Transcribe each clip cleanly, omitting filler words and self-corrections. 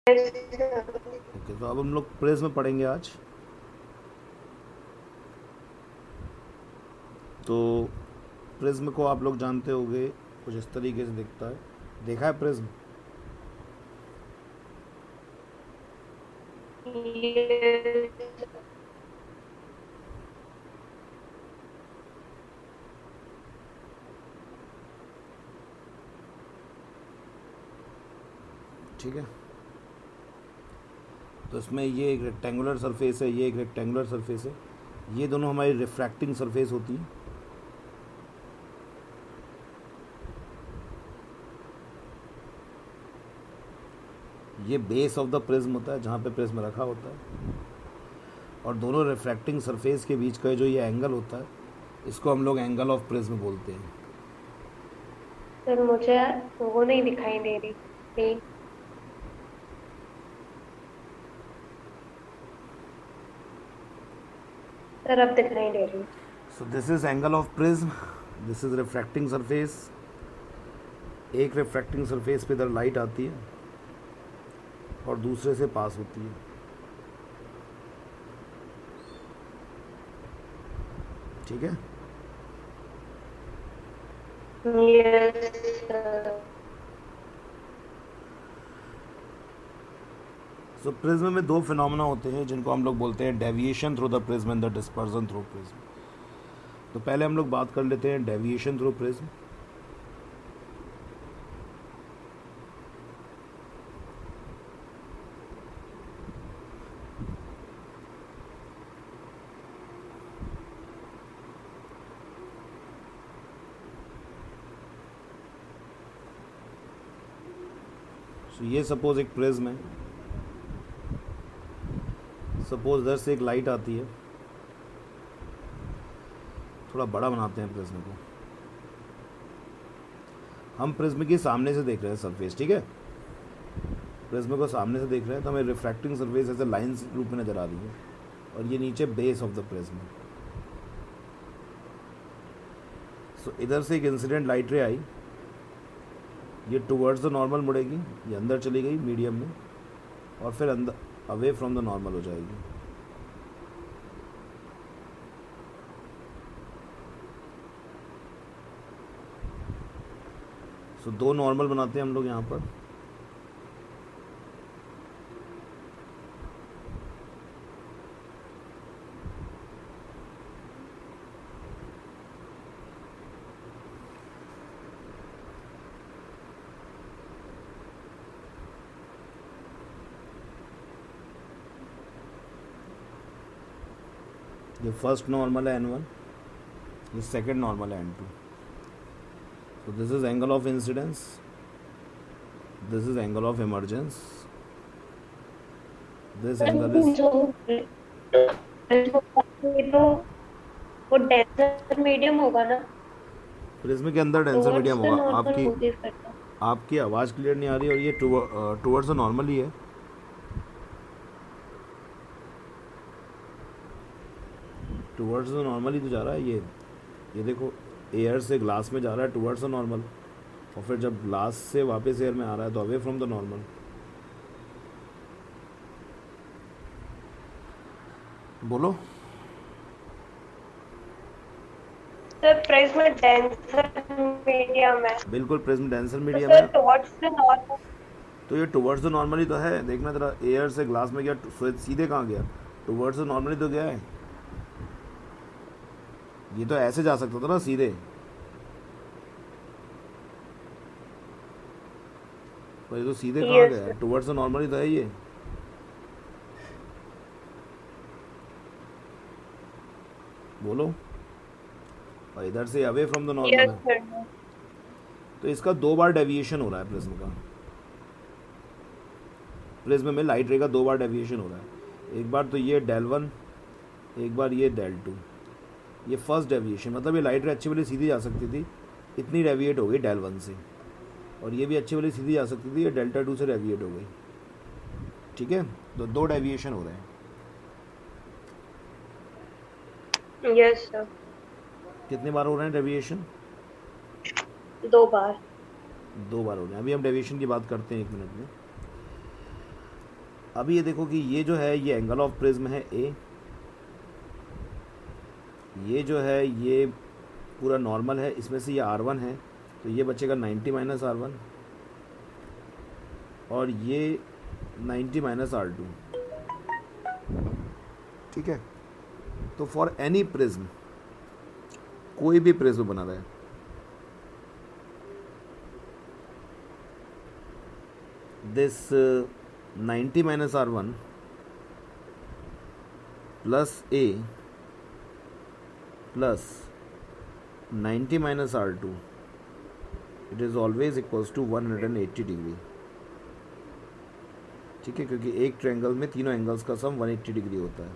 Okay, तो अब हम लोग प्रिज्म पढ़ेंगे आज। तो प्रिज्म को आप लोग जानते होंगे, कुछ इस तरीके से दिखता है। देखा है प्रिज्म? ठीक है, तो इसमें ये एक रेक्टेंगुलर सरफेस है, ये एक रेक्टेंगुलर सरफेस है। ये दोनों हमारी रिफ्रैक्टिंग सरफेस होती है। ये बेस ऑफ द प्रिज्म होता है, जहाँ पे प्रिज्म रखा होता है। और दोनों रिफ्रैक्टिंग सरफेस के बीच का जो ये एंगल होता है, इसको हम लोग एंगल ऑफ प्रिज्म बोलते हैं। सर मुझे वो नहीं दिखाई दे रही प्लेन। सर अब दिखाई दे रही। सो this is angle of prism, this is refracting surface. एक रिफ्रैक्टिंग सरफेस पे इधर लाइट आती है और दूसरे से पास होती है। ठीक है, यस सर। सो प्रिज्म में दो फिनोमेना होते हैं जिनको हम लोग बोलते हैं deviation through the prism and the dispersion through prism. तो पहले हम लोग बात कर लेते हैं डेविएशन थ्रू प्रिज्म। सो ये सपोज एक प्रिज्म है। सपोज इधर से एक लाइट आती है। थोड़ा बड़ा बनाते हैं प्रिज्म को। हम प्रिज्म की सामने से देख रहे हैं सरफेस, ठीक है। प्रिज्म को सामने से देख रहे हैं तो हमें रिफ्रैक्टिंग सरफेस ऐसे लाइंस रूप में नज़र आ रही है। और ये नीचे बेस ऑफ द प्रिज्म। सो इधर से एक इंसिडेंट लाइट रे आई, ये टुवर्ड्स द नॉर्मल मुड़ेगी, ये अंदर चली गई मीडियम में, और फिर अंदर अवे फ्रॉम द नॉर्मल हो जाएगी। सो दो नॉर्मल बनाते हैं हम लोग यहाँ पर। ये फर्स्ट नॉर्मल है N1, ये सेकंड नॉर्मल है N2। So this is angle of incidence, this is angle of emergence, this sir angle is। जो ये तो वो डेंसर मीडियम होगा ना। प्रिज्म के अंदर डेंसर मीडियम टुवर्ड्स द होगा। नॉर्मल आपकी नोटिस करता। आपकी आवाज़ क्लियर नहीं आ रही, और ये टुवर्ड्स नॉर्मल ही है। टुवर्ड्स नॉर्मल ही तो जा रहा है ये देखो, एयर से ग्लास में जा रहा है टुवर्ड्स नॉर्मल, और फिर जब ग्लास से वापस एयर में आ रहा है तो अवे फ्रॉम द नॉर्मल। बोलो। सर प्रिज्म डेंसर मीडियम है। बिल्कुल, प्रिज्म डेंसर तो मीडियम सर है। Towards the normal. तो ये टुवर्ड्स द नॉर्मल ही तो है। देखना जरा, एयर से ग्लास में गया, सीधे कहाँ गया? टुवर्ड्स द नॉर्मल ही तो गया है। ये तो ऐसे जा सकता था ना सीधे, पर ये तो सीधे कहाँ यस गया सर। है? टुवर्ड्स द नॉर्मल ही तो है ये। बोलो। और इधर से away from the normal yes है। सर। तो इसका दो बार डेविएशन हो रहा है प्रिज्म का। प्रिज्म में लाइट रे का दो बार डेविएशन हो रहा है। एक बार तो ये del1, एक बार ये del2। ये फर्स्ट डेविएशन, मतलब ये लाइट रे अच्छी वाली सीधी जा सकती थी, इतनी डेविएट हो गई del1 से। और ये भी अच्छी वाली सीधी जा सकती थी, ये delta2 से डेविएट हो गई। ठीक है, तो दो डेविएशन हो रहे हैं। Yes sir. कितने बार हो रहे हैं डेविएशन? दो बार। दो बार हो रहे हैं। अभी हम डेविएशन की बात करते हैं, एक मिनट में। अब ये देखो कि ये जो है ये एंगल ऑफ प्रिज्म है ए, ये जो है ये पूरा नॉर्मल है, इसमें से ये R1 है तो ये बचेगा 90 माइनस R1 और ये 90 माइनस R2। ठीक है, तो फॉर एनी प्रिज्म, कोई भी प्रिज्म बना रहा है, this 90 minus R1 plus A plus 90 minus R2, it is always equals to 180 degree. ठीक है, क्योंकि एक ट्रायंगल में तीनों एंगल्स का सम 180 डिग्री होता है।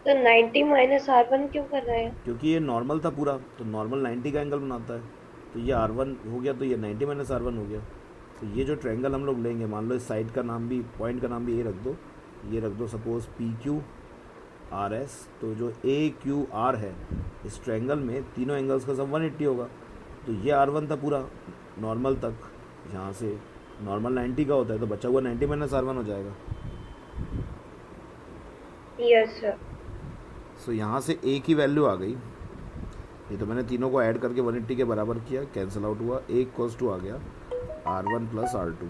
तो 90 माइनस R1 क्यों कर रहे हैं? क्योंकि ये नॉर्मल था पूरा, तो नॉर्मल 90 का एंगल बनाता है, तो ये R1 हो गया तो ये 90 माइनस R1 हो गया। तो ये जो ट्रायंगल हम लोग लेंगे, मान लो इस साइड का नाम भी, पॉइंट का नाम भी ये रख दो, ये रख दो सपोज PQRS, तो जो AQR है इस ट्रायंगल में तीनों एंगल्स का सम 180 होगा। तो ये R1 था पूरा नॉर्मल तक, यहाँ से नॉर्मल 90 का होता है, तो बचा हुआ 90 माइनस R1 हो जाएगा। Yes sir. सो यहाँ से ए की वैल्यू आ गई, ये तो मैंने तीनों को ऐड करके 180 के बराबर किया, कैंसिल आउट हुआ, ए इक्वल्स टू आ गया R1 plus R2।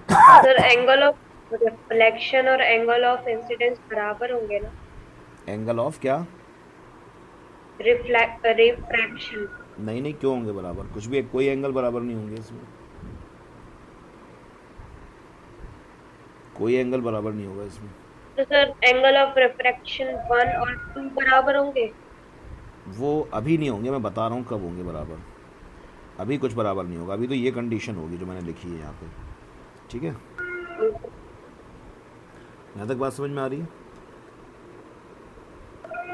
Sir angle of reflection और एंगल ऑफ इंसिडेंस बराबर होंगे ना? एंगल ऑफ क्या? रिफ्रैक्शन। नहीं नहीं, क्यों होंगे बराबर? कुछ भी, कोई एंगल बराबर नहीं होंगे इसमें, कोई एंगल बराबर नहीं होगा इसमें। तो सर एंगल ऑफ रिफ्रैक्शन 1 और 2 बराबर होंगे? वो अभी नहीं होंगे, मैं बता रहा हूँ कब होंगे बराबर। अभी कुछ बराबर नहीं होगा, अभी तो ये कंडीशन होगी जो मैंने लिखी है यहाँ पे। ठीक है, यहाँ तक बात समझ में आ रही है?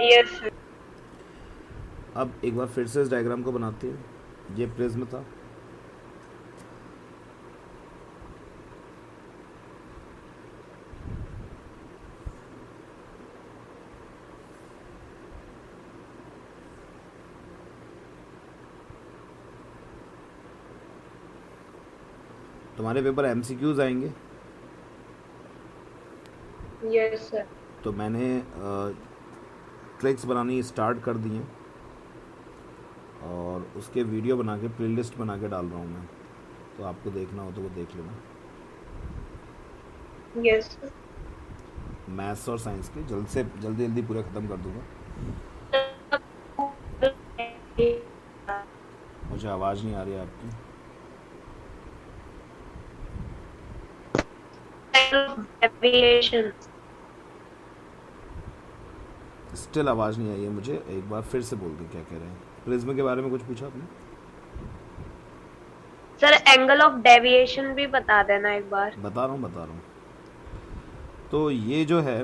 Yes sir. अब एक बार फिर से इस डायग्राम को बनाते हैं। ये प्रिज्म था, तुम्हारे पेपर MCQs आएंगे, यस सर। तो मैंने ट्रिक्स बनानी स्टार्ट कर दी हैं और उसके वीडियो बना के प्लेलिस्ट बना के डाल रहा हूँ मैं, तो आपको देखना हो तो वो देख लेना। Yes sir. मैथ्स और साइंस के जल्दी जल्दी पूरे ख़त्म कर दूँगा। मुझे आवाज़ नहीं आ रही है आपकी। डेविएशन। स्टिल आवाज़ नहीं आई है मुझे, एक बार फिर से बोल दो क्या कह रहे हैं। प्रिज्म के बारे में कुछ पूछा आपने? सर एंगल ऑफ डेविएशन भी बता देना एक बार। बता रहा हूँ। तो ये जो है,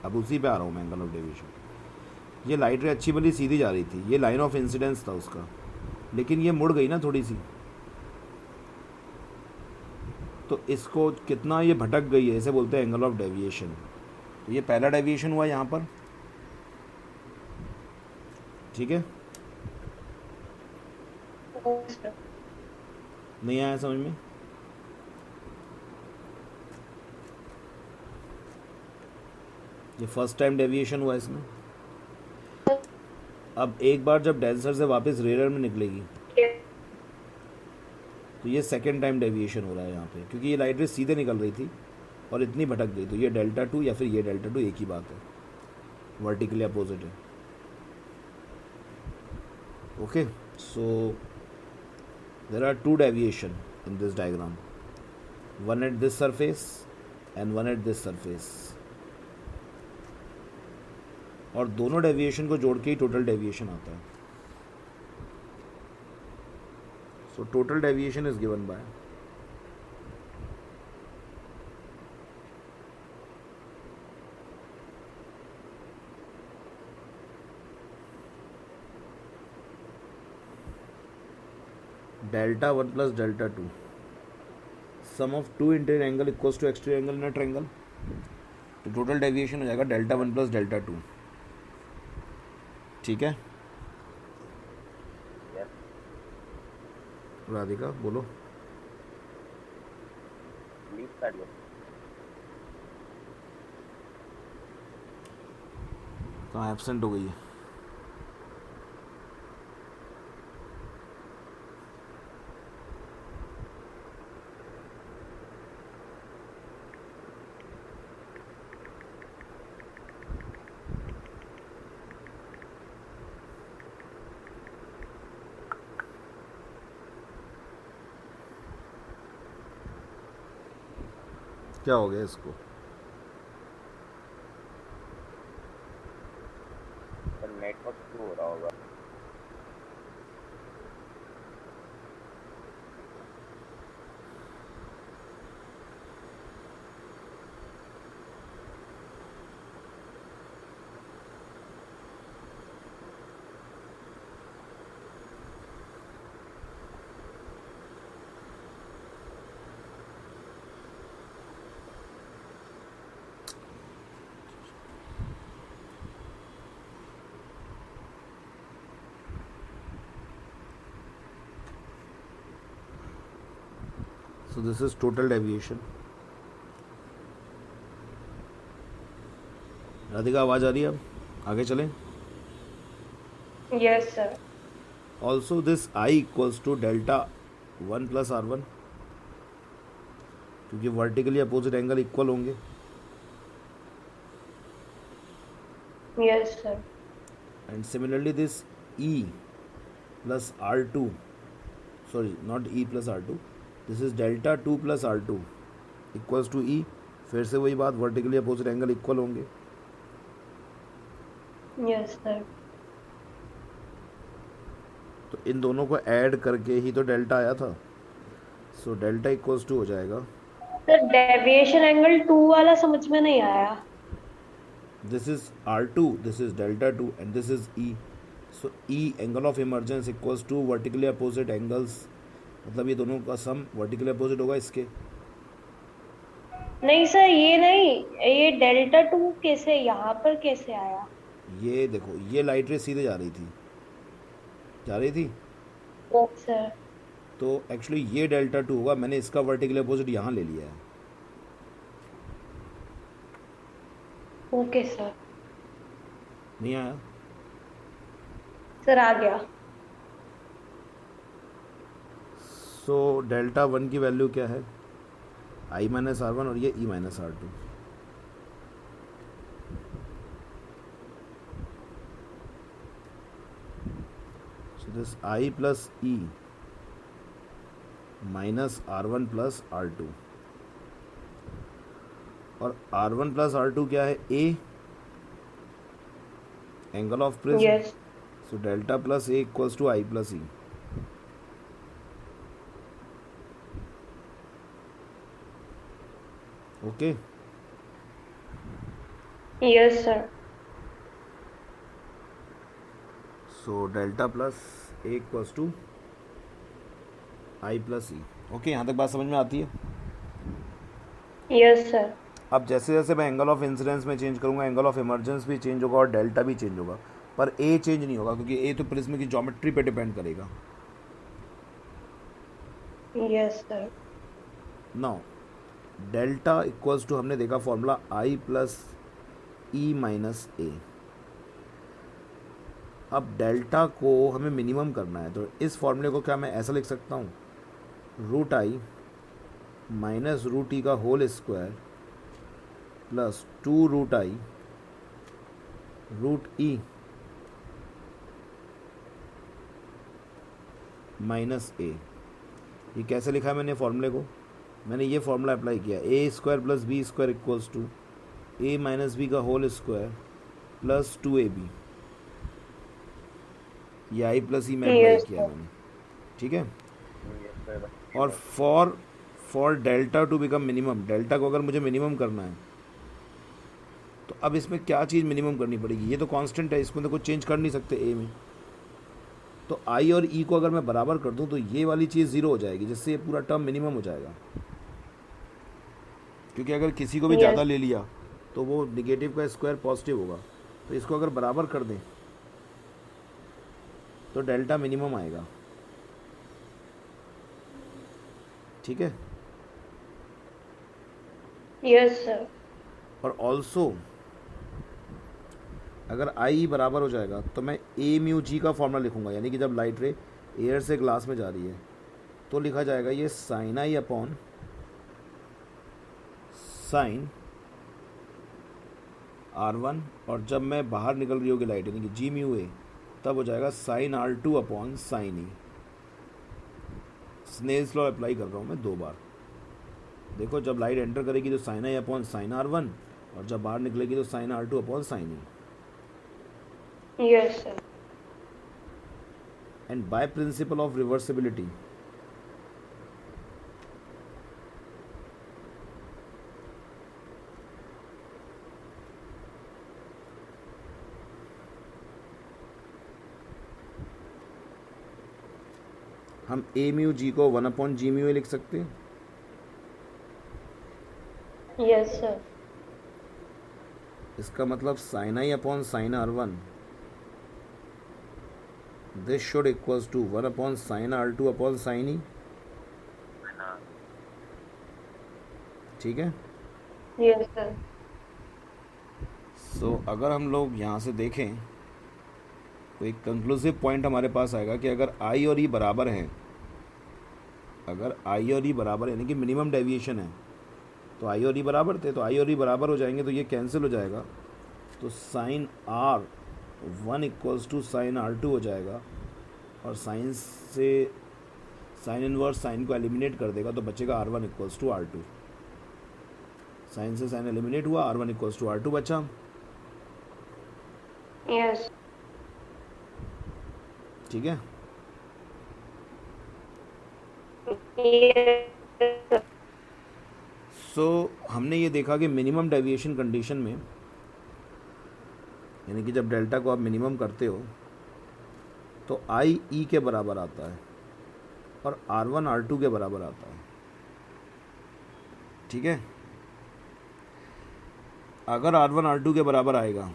अब उसी पे आ रहा हूँ मैं, एंगल ऑफ डेविएशन। ये लाइट रे अच्छी भली सीधी जा रही थी, ये लाइन ऑफ इंसिडेंस था उसका, लेकिन ये मुड़ गई ना थोड़ी सी, तो इसको कितना ये भटक गई है, इसे बोलते हैं एंगल ऑफ डेविएशन। तो ये पहला डेविएशन हुआ यहाँ पर। ठीक है, नहीं आया समझ में? ये फर्स्ट टाइम डेविएशन हुआ इसमें। अब एक बार जब डेंसर से वापस रेयर में निकलेगी तो ये सेकेंड टाइम डेविएशन हो रहा है यहाँ पे, क्योंकि ये लाइट रे सीधे निकल रही थी और इतनी भटक गई, तो ये डेल्टा 2 या फिर ये डेल्टा 2 एक ही बात है, वर्टिकली अपोजिट है। Okay, so there are 2 deviation in this diagram, one at this surface and one at this surface, और दोनों डेविएशन को जोड़ के ही टोटल डेविएशन आता है। So total deviation is given by delta 1 plus delta 2, sum of 2 interior angle equals to exterior angle in a triangle. तो total deviation हो जाएगा डेल्टा 1 प्लस डेल्टा 2। ठीक है, राधिका बोलो। लीव कर लो। कहाँ एब्सेंट हो गई है? क्या हो गया इसको? पर नेटवर्क स्लो हो रहा होगा। So this is total deviation. Radhika आवाज़ आ रही है? अब आगे चलें। Yes, sir. Also this I equals to delta 1 plus R1, क्योंकि वर्टिकली अपोजिट एंगल इक्वल होंगे। Yes, sir. And similarly this E plus R2, sorry not E plus R2, this is delta 2 plus R2 equals to E। फिर से वही बात, vertically opposite angle equal होंगे। Yes, sir. तो इन दोनों को add करके ही तो डेल्टा आया था। सो डेल्टा इक्वल्स टू हो जाएगा, सर डेविएशन एंगल 2 वाला समझ में नहीं आया। this is R2, this is delta 2 and this is E. So E angle of emergence equals to vertically opposite angles, मतलब ये दोनों का सम वर्टिकली अपोजिट होगा इसके। नहीं सर ये नहीं, ये डेल्टा 2 कैसे यहाँ पर कैसे आया? ये देखो, ये लाइट रे सीधे जा रही थी, जा रही थी, यस सर। तो एक्चुअली ये डेल्टा 2 होगा। मैंने इसका वर्टिकली अपोजिट यहाँ ले लिया है। Okay sir. नहीं आया? सर आ गया। सो डेल्टा 1 की वैल्यू क्या है? I माइनस R1 और ये E minus R2। So this I plus E minus R1 plus R2, और R1 प्लस R2 क्या है? A angle of prism. Yes. So delta plus A equals to I plus E। Okay, yes sir. So delta plus A equals to I plus E। Okay, यहाँ तक बात समझ में आती है? Yes sir. अब जैसे जैसे मैं एंगल ऑफ इंसिडेंस में चेंज करूँगा, एंगल ऑफ इमर्जेंस भी चेंज होगा और डेल्टा भी चेंज होगा, पर A चेंज नहीं होगा, क्योंकि A तो प्रिज्म की ज्योमेट्री पे डिपेंड करेगा। Yes sir. Now delta equals to, हमने देखा formula I plus E minus A। अब डेल्टा को हमें मिनिमम करना है, तो इस फॉर्मूले को क्या मैं ऐसा लिख सकता हूँ? Root I minus root E का whole square plus 2 root I root E minus A। ये कैसे लिखा है मैंने फॉर्मूले को? मैंने ये फॉर्मूला अप्लाई किया, A square plus B square equals to A minus B का होल स्क्वायर प्लस 2ab। ये आई प्लस ई में अप्लाई किया मैंने, ठीक है। और for delta two become minimum, delta को अगर मुझे मिनिमम करना है तो अब इसमें क्या चीज़ मिनिमम करनी पड़ेगी? ये तो कांस्टेंट है, इसमें तो कुछ चेंज कर नहीं सकते ए में। तो आई और ई को अगर मैं बराबर कर दूं तो ये वाली चीज़ ज़ीरो हो जाएगी, जिससे ये पूरा टर्म मिनिमम हो जाएगा। क्योंकि अगर किसी को भी ज़्यादा ले लिया तो वो निगेटिव का स्क्वायर पॉजिटिव होगा, तो इसको अगर बराबर कर दें तो डेल्टा मिनिमम आएगा। ठीक है। Yes, sir. और ऑल्सो अगर आई बराबर हो जाएगा तो मैं ए म्यू जी का फॉर्मूला लिखूंगा, यानी कि जब लाइट रे एयर से ग्लास में जा रही है तो लिखा जाएगा ये sign I upon sine R1, और जब मैं बाहर निकल रही होगी लाइट यानी कि जी म्यू ए, तब हो जाएगा साइन R2 अपॉन साइन ई। स्नेल्स लॉ अप्लाई कर रहा हूँ मैं 2 बार। देखो जब लाइट एंटर करेगी तो sign I upon sine R1, और जब बाहर निकलेगी तो sine R2 upon sine E. Yes, sir. And by principle of reversibility हम ए म्यू जी को 1 अपॉन जी म्यू ए लिख सकते हैं। Yes, sir. इसका मतलब sine I upon sine R1, this should equals to 1 upon sine R2 upon sine E. ठीक है। Yes, sir. सो अगर हम लोग यहाँ से देखें तो एक कंक्लूसिव पॉइंट हमारे पास आएगा कि अगर आई और ई बराबर हैं, अगर आई और ई बराबर यानी कि मिनिमम डेविएशन है, तो आई और ई बराबर थे, तो आई और ई बराबर हो जाएंगे तो ये कैंसिल हो जाएगा, तो sign R1 equals to sign R2 हो जाएगा, और साइन से साइन इनवर्स साइन को एलिमिनेट कर देगा तो बचेगा R1 equals to R2। Sine से साइन एलिमिनेट हुआ, R1 इक्वल्स टू R2 बचा। Yes. ठीक है। Yes, sir. सो हमने ये देखा कि मिनिमम डेविएशन कंडीशन में, यानी कि जब डेल्टा को आप मिनिमम करते हो तो आई ई के बराबर आता है और R1 R2 के बराबर आता है। ठीक है। अगर R1 R2 के बराबर आएगा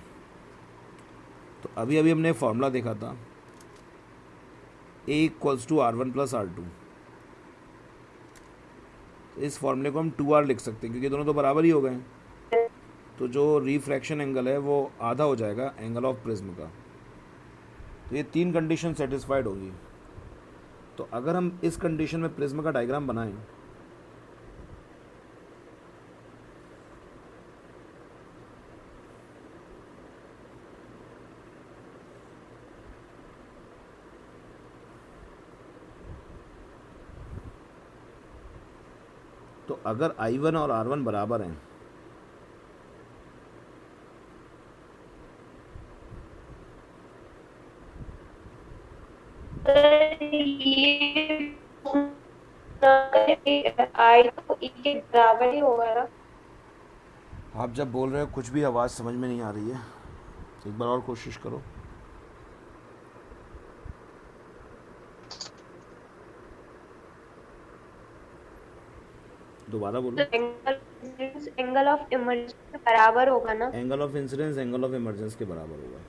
तो अभी अभी हमने फॉर्मूला देखा था A equals to R1 plus R2। इस फॉर्मूले को हम 2R लिख सकते हैं क्योंकि दोनों तो बराबर ही हो गए हैं, तो जो रिफ्रैक्शन एंगल है वो आधा हो जाएगा एंगल ऑफ प्रिज्म का। तो ये 3 कंडीशन सेटिस्फाइड होगी। तो अगर हम इस कंडीशन में प्रिज्म का डायग्राम बनाएं तो अगर I1 और R1 बराबर हैं ये आई तो ई के बराबर ही होगा ना। आप जब बोल रहे हो कुछ भी आवाज़ समझ में नहीं आ रही है, एक बार और कोशिश करो। दोबारा बोलो। एंगल ऑफ इमर्जेंस बराबर होगा ना। Angle of incidence angle of emergence के बराबर होगा।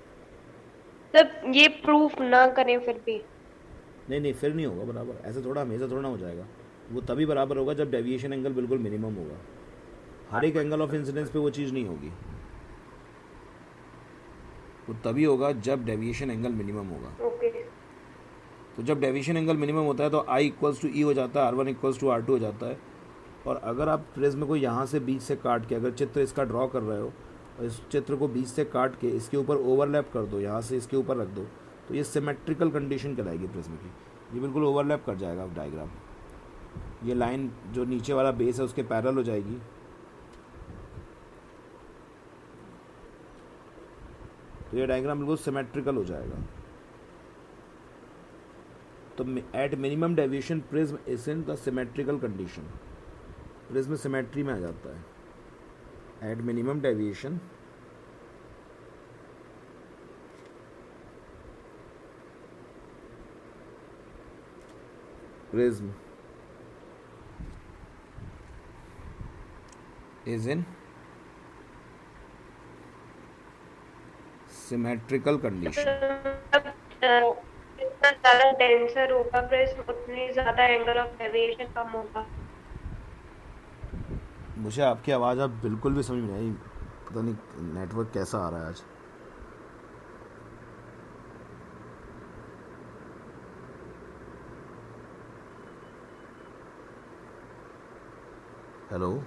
तब ये प्रूफ ना करें फिर भी। नहीं फिर नहीं होगा बराबर, ऐसे थोड़ा हमेशा थोड़ा ना हो जाएगा। वो तभी बराबर होगा जब डेविएशन एंगल बिल्कुल मिनिमम होगा। हर एक एंगल ऑफ इंसिडेंस पे वो चीज़ नहीं होगी। वो तभी होगा जब डेविएशन एंगल मिनिमम होगा। ओके। तो जब डेविएशन एंगल मिनिमम होता है तो आई इक्वल्स टू ई हो जाता है, R1 इक्वल्स टू R2 हो जाता है। और अगर आप प्रिज्म को यहाँ से बीच से काट के अगर चित्र इसका ड्रॉ कर रहे हो और इस चित्र को बीच से काट के इसके ऊपर ओवरलैप कर दो, यहाँ से इसके ऊपर रख दो, तो ये सिमेट्रिकल कंडीशन कहलाएगी प्रिज्म की। ये बिल्कुल ओवरलैप कर जाएगा डायग्राम। ये लाइन जो नीचे वाला बेस है उसके पैरेलल हो जाएगी। तो ये डायग्राम बिल्कुल सिमेट्रिकल हो जाएगा। तो eight minimum deviation prism is in the symmetrical condition. Prism symmetry में आ जाता है eight minimum deviation prism is in symmetrical condition. जितना ज्यादा डेंसर होगा प्रिज्म उतनी ज्यादा एंगल ऑफ डेविएशन कम होगा। मुझे आपकी आवाज़ अब बिल्कुल भी समझ में नहीं आई, पता नहीं नेटवर्क कैसा आ रहा है आज। हेलो।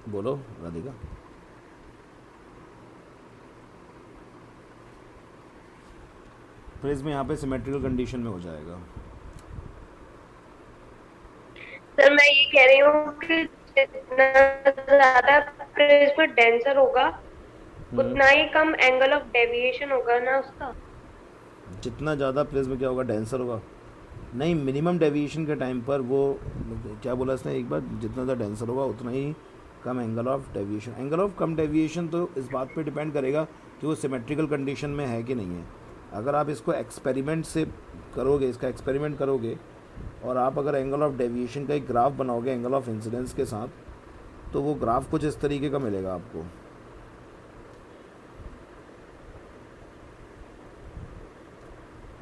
बोलो राधिका। प्रिज्म यहाँ पे सिमेट्रिकल कंडीशन में हो जाएगा। सर मैं ये कह रही हूँ कि जितना ज्यादा प्रिज्म डेंसर होगा उतना ही कम एंगल ऑफ डेविएशन होगा ना उसका। जितना ज़्यादा प्रिज्म क्या होगा, डेंसर होगा। नहीं, मिनिमम डेविएशन के टाइम पर वो, क्या बोला इसने एक बार, जितना ज़्यादा डेंसर होगा उतना ही कम angle of deviation. Angle of कम डेविएशन तो इस बात पे डिपेंड करेगा कि वो सिमेट्रिकल कंडीशन में है कि नहीं है। अगर आप इसको एक्सपेरिमेंट से करोगे, इसका एक्सपेरिमेंट करोगे, और आप अगर एंगल ऑफ डेविएशन का एक ग्राफ बनाओगे एंगल ऑफ इंसिडेंस के साथ, तो वो ग्राफ कुछ इस तरीके का मिलेगा आपको।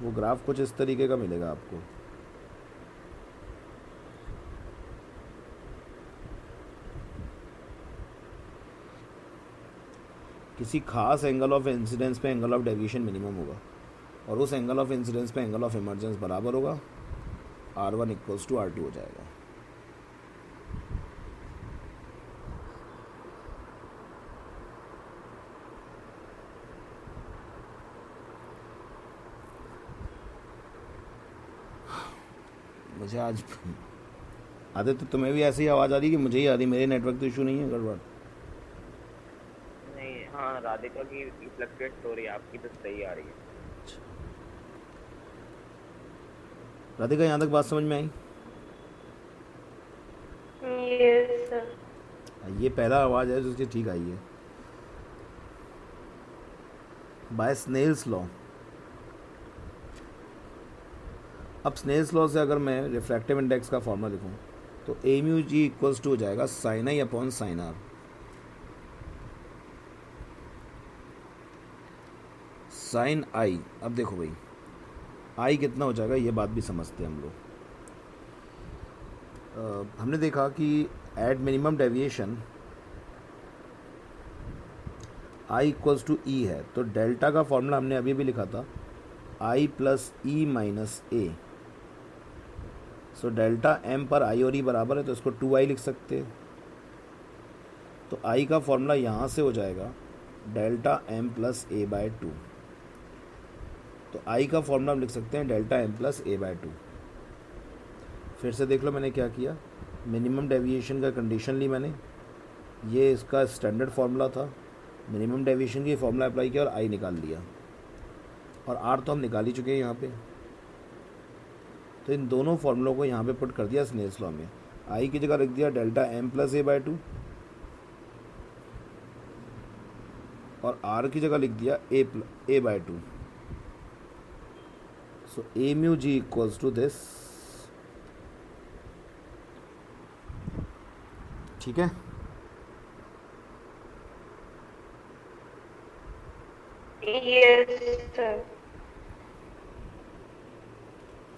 वो ग्राफ कुछ इस तरीके का मिलेगा आपको। किसी खास एंगल ऑफ इंसिडेंस पे एंगल ऑफ डेविएशन मिनिमम होगा, और उस एंगल ऑफ इंसिडेंस पे एंगल ऑफ इमर्जेंस बराबर होगा, R1 इक्वल्स टू R2 हो जाएगा। मुझे आज आदित्य, तुम्हें भी ऐसी आवाज़ आ रही है कि मुझे ही आ रही? मेरे नेटवर्क तो इशू नहीं है गड़बड़? नहीं, हाँ राधिका की फ्लक्चुएट हो रही है, आपकी तो सही आ रही है। राधिका, यहाँ तक बात समझ में आई? Yes sir. ये पहला आवाज़ है जो उसकी ठीक आई है। By Snell's law. अब स्नेल्स लॉ से अगर मैं रिफ्रैक्टिव इंडेक्स का फॉर्मूला लिखूं तो A mu G equals to हो जाएगा sine I upon sine R. Sine I, अब देखो भाई आई कितना हो जाएगा, ये बात भी समझते हैं हम लोग। हमने देखा कि at minimum deviation I equals to E है, तो डेल्टा का फॉर्मूला हमने अभी भी लिखा था आई प्लस ई माइनस ए। सो डेल्टा एम पर आई और ई बराबर है, तो इसको 2i लिख सकते हैं। तो आई का फॉर्मूला यहाँ से हो जाएगा delta M plus A by 2। तो आई का फॉर्मूला हम लिख सकते हैं delta M plus A by 2। फिर से देख लो मैंने क्या किया, मिनिमम डेविएशन का कंडीशन ली मैंने, ये इसका स्टैंडर्ड फार्मूला था, मिनिमम डेविएशन की फॉर्मूला अप्लाई किया और आई निकाल लिया, और आर तो हम निकाल ही चुके हैं यहाँ पे। तो इन दोनों फार्मूलों को यहाँ पे पुट कर दिया स्नेल्स लॉ में। आई की जगह लिख दिया delta M plus A by 2, और आर की जगह लिख दिया A by 2। So A mu G equals to this. ठीक है, yes sir.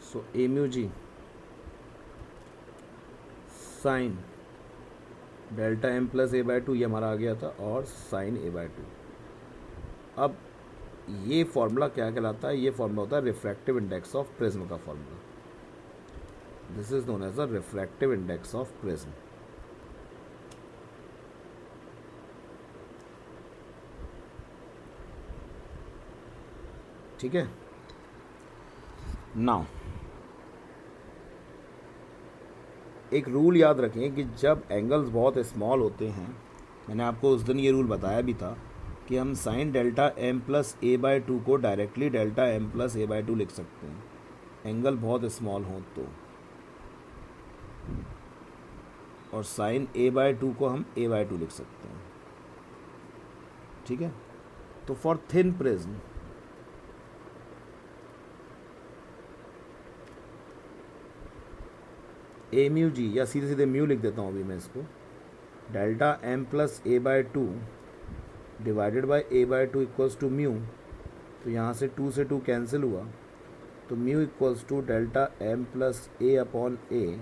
So A mu G sine delta M plus A by 2, ये हमारा आ गया था, और साइन ए बाय 2। अब ये फॉर्मूला क्या कहलाता है? ये फॉर्मूला होता है रिफ्रैक्टिव इंडेक्स ऑफ प्रिज्म का formula. This is known as the refractive index of prism. ठीक है, नाउ एक रूल याद रखें कि जब एंगल्स बहुत स्मॉल होते हैं, मैंने आपको उस दिन ये रूल बताया भी था कि हम sign delta M plus A by 2 को directly delta M plus A by 2 लिख सकते हैं, एंगल बहुत स्मॉल हो तो। और साइन ए बाय 2 को हम ए बाय 2 लिख सकते हैं। ठीक है, तो for thin prism A mu G, या सीधे सीधे म्यू लिख देता हूँ अभी मैं इसको, delta M plus A by two divided by A by two equals to mu, तो यहाँ से 2 से 2 कैंसिल हुआ, तो mu equals to delta M plus A upon A,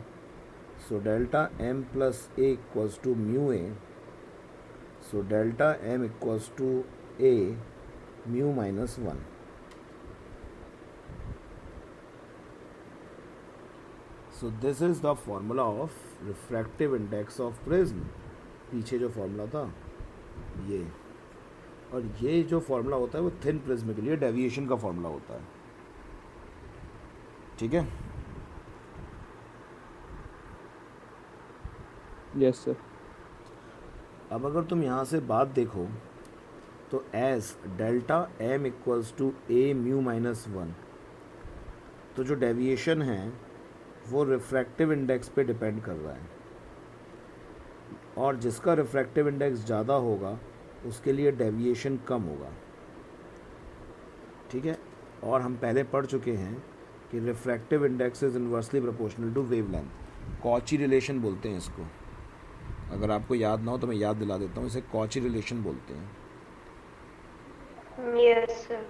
so delta M plus A equals to mu A, so delta M equals to A mu minus 1. So this is the formula of refractive index of prism. पीछे जो formula था ये, और ये जो formula होता है वो थिन प्रिज्म के लिए डेविएशन का फॉर्मूला होता है. ठीक है. Yes sir. अब अगर तुम यहाँ से बात देखो तो as delta M equals to A mu minus 1, तो जो डेविएशन है वो रिफ्रैक्टिव इंडेक्स पे डिपेंड कर रहा है, और जिसका रिफ्रैक्टिव इंडेक्स ज़्यादा होगा उसके लिए डेविएशन कम होगा. ठीक है. और हम पहले पढ़ चुके हैं कि refractive index is inversely proportional to wavelength. Cauchy relation बोलते हैं इसको. अगर आपको याद ना हो तो मैं याद दिला देता हूँ, इसे कॉची रिलेशन बोलते हैं. Yes sir.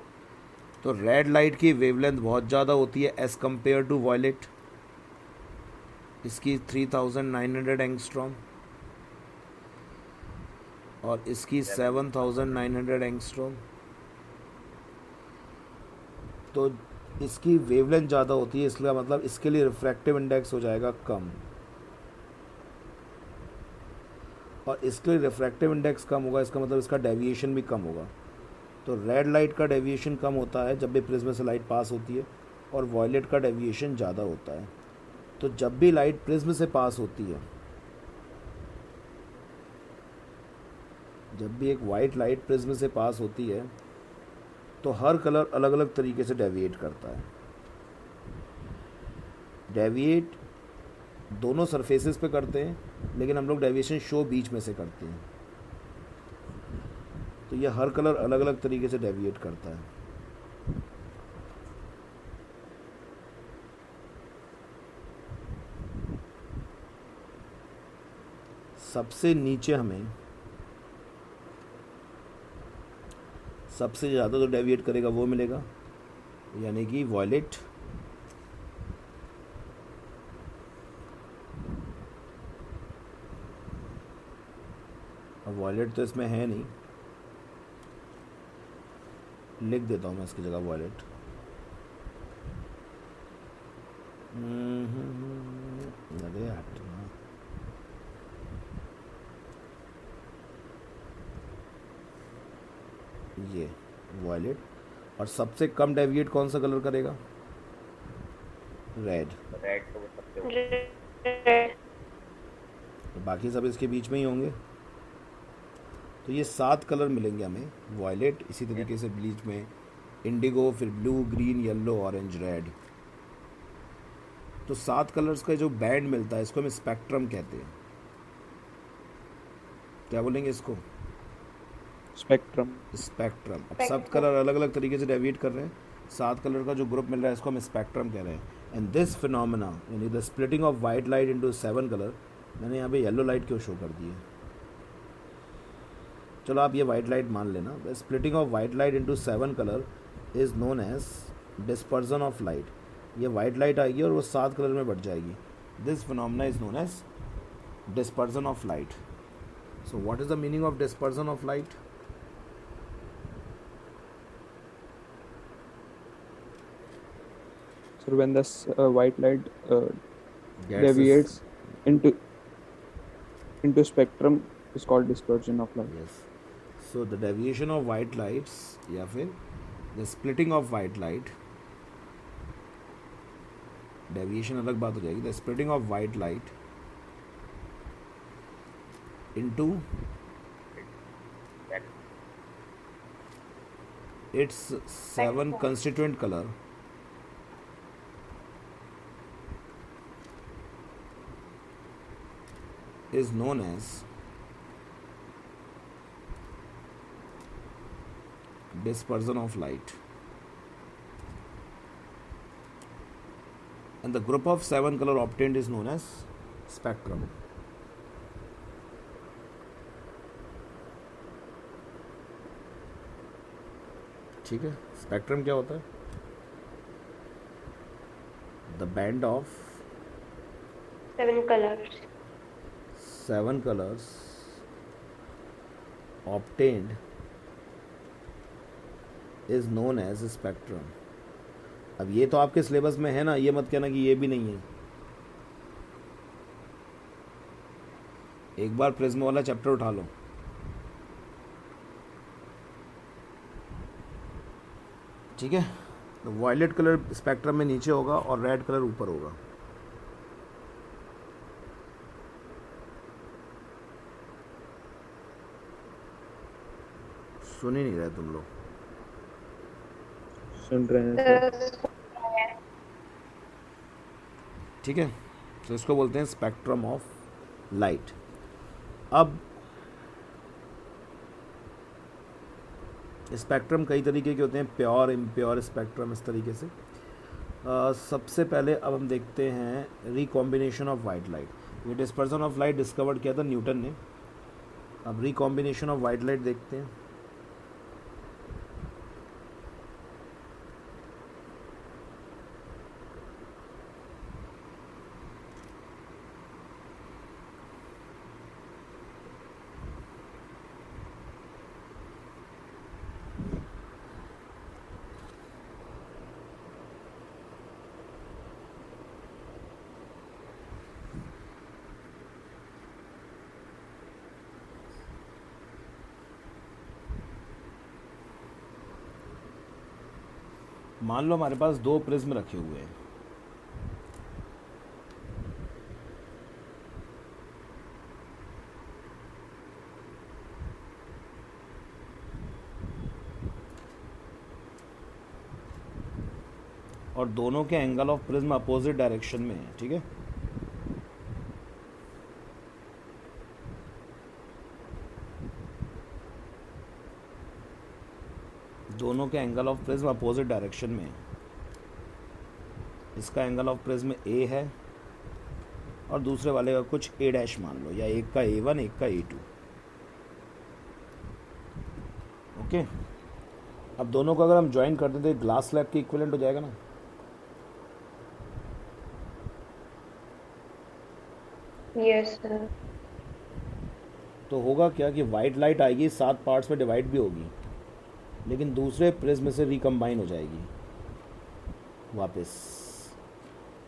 तो रेड लाइट की वेवलेंथ बहुत ज़्यादा होती है एज़ कम्पेयर टू वॉयलेट. इसकी 3900 एंगस्ट्रॉम और इसकी 7900 एंगस्ट्रॉम. तो इसकी वेवलेंथ ज़्यादा होती है, इसलिए मतलब इसके लिए रिफ्रैक्टिव इंडेक्स हो जाएगा कम, और इसके लिए रिफ्रैक्टिव इंडेक्स कम होगा, इसका मतलब इसका डेविएशन भी कम होगा. तो रेड लाइट का डेविएशन कम होता है जब भी प्रिज्म से लाइट पास होती है, और वॉयलेट का डेविएशन ज़्यादा होता है. तो जब भी लाइट प्रिज्म से पास होती है, जब भी एक वाइट लाइट प्रिज्म से पास होती है, तो हर कलर अलग अलग तरीके से डेविएट करता है. डेविएट दोनों सरफेसेस पे करते हैं, लेकिन हम लोग डेविएशन शो बीच में से करते हैं. तो ये हर कलर अलग अलग तरीके से डेविएट करता है. सबसे नीचे हमें सबसे ज़्यादा जो डेविएट करेगा वो मिलेगा, यानी कि वॉयलेट. अब वॉयलेट तो इसमें है नहीं, लिख देता हूँ मैं इसकी जगह वॉयलेट. अरे हटना. ये वॉयलेट. और सबसे कम डेविएट कौन सा कलर करेगा? रेड. रेड तो वो सबसे रेड. तो बाकी सब इसके बीच में ही होंगे. तो ये 7 कलर मिलेंगे हमें. वॉयलेट, इसी तरीके से बीच में इंडिगो, फिर blue, green, yellow, orange, red. तो 7 कलर्स का जो बैंड मिलता है इसको हम स्पेक्ट्रम कहते हैं. क्या बोलेंगे इसको? स्पेक्ट्रम. स्पेक्ट्रम. अब सब कलर अलग अलग तरीके से डेविएट कर रहे हैं. 7 कलर का जो ग्रुप मिल रहा है इसको हम स्पेक्ट्रम कह रहे हैं. एंड दिस फिनोमेना, यानी the splitting of white light into 7 colour, मैंने यहाँ पे येलो लाइट क्यों शो कर दी है? चलो आप ये वाइट लाइट मान लेना. The splitting of white light into 7 colour is known as dispersion of light. ये वाइट लाइट आएगी और वो 7 कलर में बट जाएगी. This phenomena is known as dispersion of light. So what is the meaning of dispersion of light? So when this white light Gets deviates into spectrum is called dispersion of light. Yes. So the deviation of white lights, या फिर the splitting of white light, deviation अलग बात हो जाएगी. The splitting of white light into that its 7 constituent color is known as dispersion of light. And the group of 7 color obtained is known as spectrum. ठीक है, spectrum क्या होता है? The band of 7 colors. 7 colors obtained is known as spectrum. अब ये तो आपके syllabus में है ना, ये मत कहना कि ये भी नहीं है। एक बार प्रिज्म वाला चैप्टर उठा लो। ठीक है, तो वायलेट कलर स्पेक्ट्रम में नीचे होगा और रेड कलर ऊपर होगा। सुन ही नहीं रहे तुम लोग। सुन रहे हैं सर। सर, ठीक है, तो इसको बोलते हैं स्पेक्ट्रम ऑफ लाइट। अब स्पेक्ट्रम कई तरीके के होते हैं, प्योर इम्प्योर स्पेक्ट्रम, इस तरीके से। सबसे पहले अब हम देखते हैं रिकॉम्बिनेशन ऑफ वाइट लाइट। ये डिस्पर्सन ऑफ लाइट डिस्कवर्ड किया था न्यूटन ने। अब रिकॉम्बिनेशन ऑफ वाइट लाइट देखते हैं। मान लो हमारे पास 2 प्रिज्म रखे हुए हैं। और दोनों के angle of prism opposite direction में है। ठीक है, दोनों के angle of prism opposite direction में है। इसका एंगल ऑफ प्रिज्म ए है और दूसरे वाले का कुछ ए डैश मान लो, या एक का A1 एक का A2। ओके, अब दोनों को अगर हम ज्वाइन कर दें तो ग्लास स्लैब के इक्विवेलेंट हो जाएगा ना। Yes sir. तो होगा क्या कि वाइट लाइट आएगी, 7 पार्ट्स में डिवाइड भी होगी, लेकिन दूसरे प्रिज्म से रिकम्बाइन हो जाएगी वापस।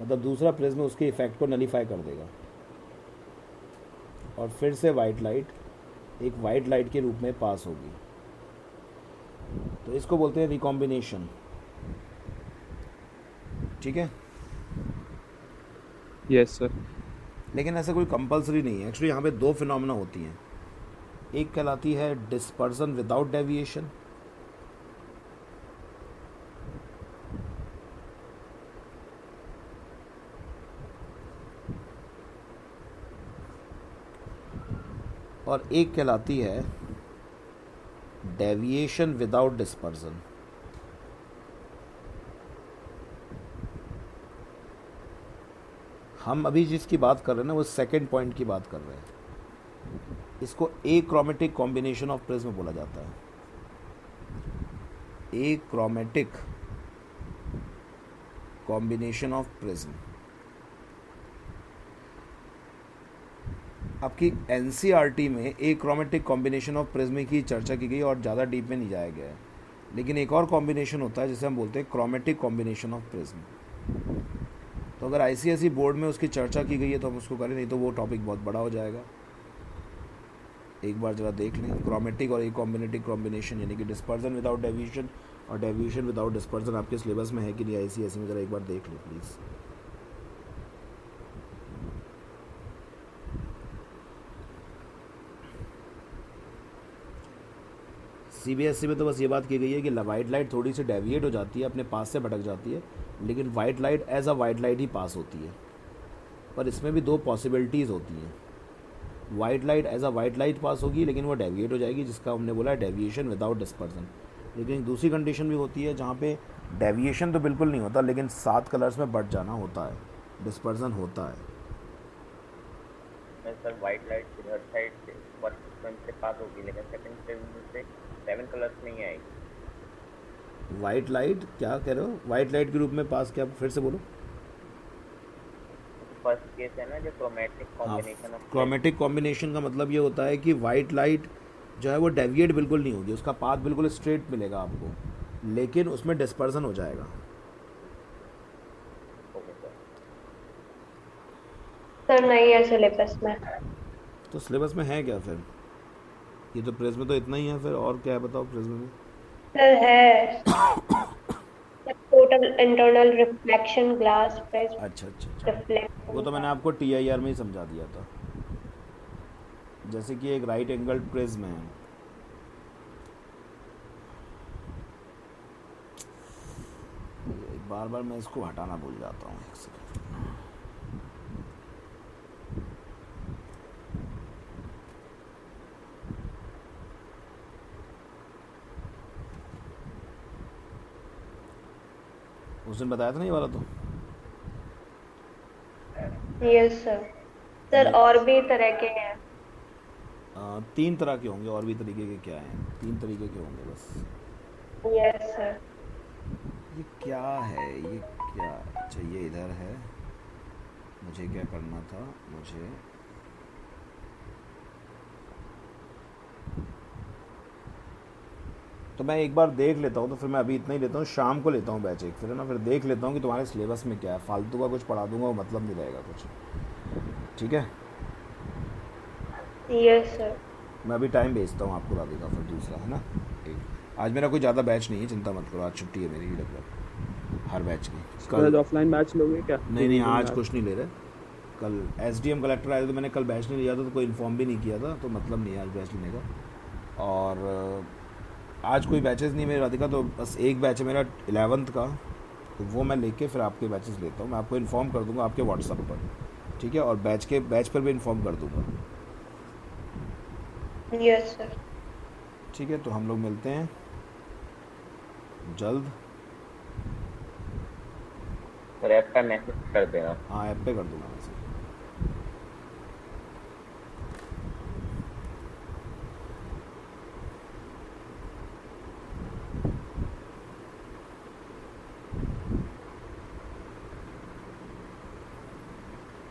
मतलब दूसरा प्रिज्म उसके इफेक्ट को नलीफाई कर देगा और फिर से वाइट लाइट एक वाइट लाइट के रूप में पास होगी। तो इसको बोलते हैं रिकॉम्बिनेशन। ठीक है, यस सर। लेकिन ऐसा कोई कंपलसरी नहीं है। एक्चुअली यहाँ पे 2 फिनोमेना होती हैं। एक कहलाती है डिस्पर्सन विदाउट डेविएशन, और एक कहलाती है डेविएशन विदाउट डिस्पर्सन। हम अभी जिसकी बात कर रहे हैं ना, वो सेकंड पॉइंट की बात कर रहे हैं। इसको एक्रोमेटिक कॉम्बिनेशन ऑफ प्रिज्म बोला जाता है। Achromatic combination of prism. आपकी एनसीईआरटी में एक्रोमेटिक कॉम्बिनेशन ऑफ प्रिज्म की चर्चा की गई और ज़्यादा डीप में नहीं जाया गया है। लेकिन एक और कॉम्बिनेशन होता है जिसे हम बोलते हैं क्रोमेटिक कॉम्बिनेशन ऑफ प्रिज्म। तो अगर आईसीएसई बोर्ड में उसकी चर्चा की गई है तो हम उसको करें, नहीं तो वो टॉपिक बहुत बड़ा हो जाएगा। एक बार ज़रा देख लें क्रोमेटिक और कॉम्बिनेटिक कॉम्बिनेशन, यानी कि डिस्पर्जन विदाउट डेविएशन और डेविएशन विदाउट डिस्पर्जन आपके सिलेबस में है कि नहीं आईसीएसई में, ज़रा एक बार देख लो प्लीज़। सीबीएसई में तो बस ये बात की गई है कि वाइट लाइट थोड़ी सी डेविएट हो जाती है, अपने पास से भटक जाती है, लेकिन white light as a white light ही पास होती है। पर इसमें भी 2 पॉसिबिलिटीज़ होती हैं। White light as a white light pass होगी, लेकिन वो डेविएट हो जाएगी, जिसका हमने बोला डेविएशन विदाउट डिस्पर्जन। लेकिन एक दूसरी कंडीशन भी होती है जहाँ पे डेविएशन तो बिल्कुल नहीं होता, लेकिन 7 कलर्स में बट जाना होता है, डिस्पर्जन होता है। सर वाइट लाइट इधर साइड से फर्स्ट फ्रंट से पास होगी, लेकिन सेकंड फ्रंट से 7 कलर्स नहीं आएगी। वाइट लाइट क्या कह रहे हो? वाइट लाइट के रूप में पास क्या? फिर से बोलो। फर्स्ट केस है ना जो क्रोमेटिक हाँ, कॉम्बिनेशन ऑफ क्रोमेटिक कॉम्बिनेशन का मतलब ये होता है कि वाइट लाइट जो है वो डेविएट बिल्कुल नहीं होगी, उसका पाथ बिल्कुल स्ट्रेट मिलेगा आपको, लेकिन उसमें डिस्पर्सन हो जाएगा। Okay sir. सर नहीं है सिलेबस में। तो सिलेबस में है क्या फिर? ये तो प्रिज्म तो इतना ही है, फिर और क्या है बताओ प्रिज्म में? सर है total internal reflection glass prism अच्छा अच्छा अच्छा, वो तो मैंने रिफ्लेक्शन। आपको TIR में ही समझा दिया था। जैसे कि एक राइट एंगल प्रिज्म है, बार बार मैं इसको हटाना भूल जाता हूँ, एक सेकंड। उस दिन बताया था ना ये वाला तो। Yes sir. सर ये और भी तरह के हैं। 3 तरह के होंगे, और भी तरीके के क्या हैं? 3 तरीके के होंगे बस। Yes sir. ये क्या है? ये क्या? अच्छा ये इधर है, मुझे क्या करना था? मुझे तो मैं एक बार देख लेता हूँ, तो फिर मैं अभी इतना ही लेता हूँ, शाम को लेता हूँ बैच एक, फिर है ना, फिर देख लेता हूँ कि तुम्हारे सिलेबस में क्या है। फालतू का कुछ पढ़ा दूंगा वो मतलब नहीं रहेगा कुछ, ठीक है? Yes sir. मैं अभी टाइम भेजता हूँ आपको राधिका, फिर दूसरा है ना। आज मेरा कोई ज़्यादा बैच नहीं है, चिंता मत करो, आज छुट्टी है मेरी हर बैच की। सर कल ऑफलाइन बैच लोगे क्या? नहीं नहीं, आज बैच? कुछ नहीं ले रहे। कल SDM कलेक्टर आए थे, तो मैंने कल बैच नहीं लिया था, तो कोई इन्फॉर्म भी नहीं किया था, तो मतलब नहीं है आज बैच लेने का। और आज कोई बैचेस नहीं मेरे राधिका, तो बस एक बैच है मेरा 11th का, तो वो मैं लेके फिर आपके बैचेस लेता हूँ। मैं आपको इन्फॉर्म कर दूंगा आपके व्हाट्सअप पर, ठीक है? और बैच पर भी इन्फॉर्म कर दूंगा, यस सर। ठीक है? तो हम लोग मिलते हैं जल्द। सर ऐप का मैसेज कर देना। हाँ, ऐप पे कर दूंगा मैसेज।